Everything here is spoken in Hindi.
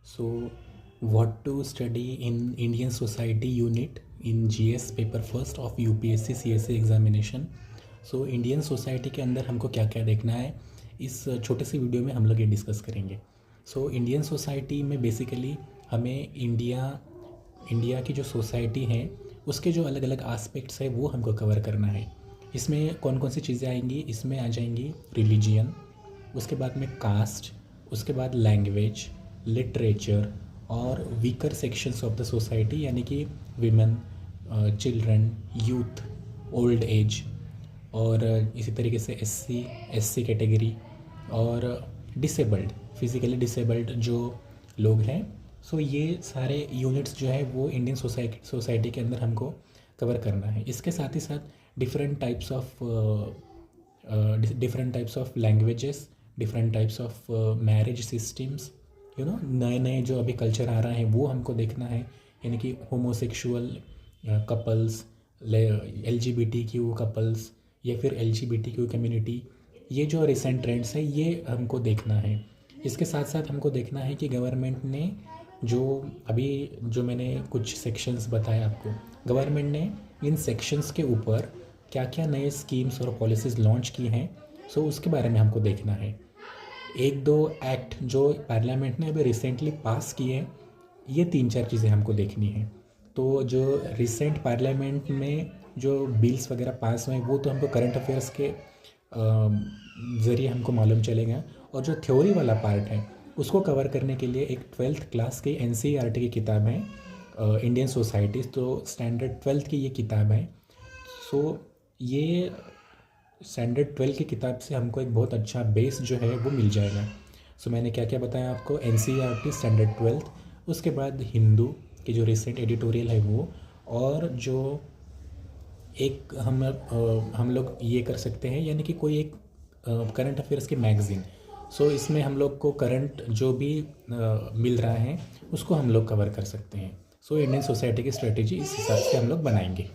So, what to study in Indian society unit in GS paper first of UPSC CSC examination. So Indian society के अंदर हमको क्या क्या देखना है, इस छोटे से वीडियो में हम लोग ये डिस्कस करेंगे। सो इंडियन सोसाइटी में बेसिकली हमें इंडिया की जो सोसाइटी है उसके जो अलग अलग आस्पेक्ट्स है वो हमको कवर करना है। इसमें कौन कौन सी चीज़ें आएंगी, इसमें आ जाएंगी रिलीजियन, उसके बाद में कास्ट, उसके बाद लैंग्वेज, लिटरेचर और weaker sections of the society यानी कि women, children, youth, old age और इसी तरीके से एससी कैटेगरी और डिसेबल्ड, फिज़िकली डिसेबल्ड जो लोग हैं। सो ये सारे यूनिट्स जो है वो इंडियन सोसाइटी के अंदर हमको कवर करना है। इसके साथ ही साथ different types of languages, different types of marriage systems, नए नए जो अभी कल्चर आ रहा है वो हमको देखना है, यानी कि होमोसेक्सुअल कपल्स, LGBTQ कपल्स या फिर LGBTQ कम्युनिटी, ये जो रिसेंट ट्रेंड्स है ये हमको देखना है। इसके साथ साथ हमको देखना है कि गवर्नमेंट ने जो मैंने कुछ सेक्शंस बताए आपको, गवर्नमेंट ने इन सेक्शंस के ऊपर क्या क्या नए स्कीम्स और पॉलिसीज़ लॉन्च की हैं, सो उसके बारे में हमको देखना है। एक दो एक्ट जो पार्लियामेंट ने अभी रिसेंटली पास किए हैं, ये 3-4 चीज़ें हमको देखनी है। तो जो रिसेंट पार्लियामेंट में जो बिल्स वगैरह पास हुए हैं वो तो हमको करंट अफेयर्स के ज़रिए हमको मालूम चलेगा, और जो थ्योरी वाला पार्ट है उसको कवर करने के लिए एक 12th क्लास की NCERT की किताब है, इंडियन सोसाइटीज़, तो स्टैंडर्ड 12th की ये किताब है। सो ये स्टैंडर्ड 12 की किताब से हमको एक बहुत अच्छा बेस जो है वो मिल जाएगा। सो मैंने क्या क्या बताया आपको, NCERT स्टैंडर्ड 12th, उसके बाद हिंदू की जो रिसेंट एडिटोरियल है वो, और जो एक हम लोग ये कर सकते हैं यानी कि कोई एक करंट अफेयर्स की मैगज़ीन। सो इसमें हम लोग को करंट जो भी मिल रहा है उसको हम लोग कवर कर सकते हैं। सो इंडियन सोसाइटी की स्ट्रेटेजी इस हिसाब से हम लोग बनाएंगे।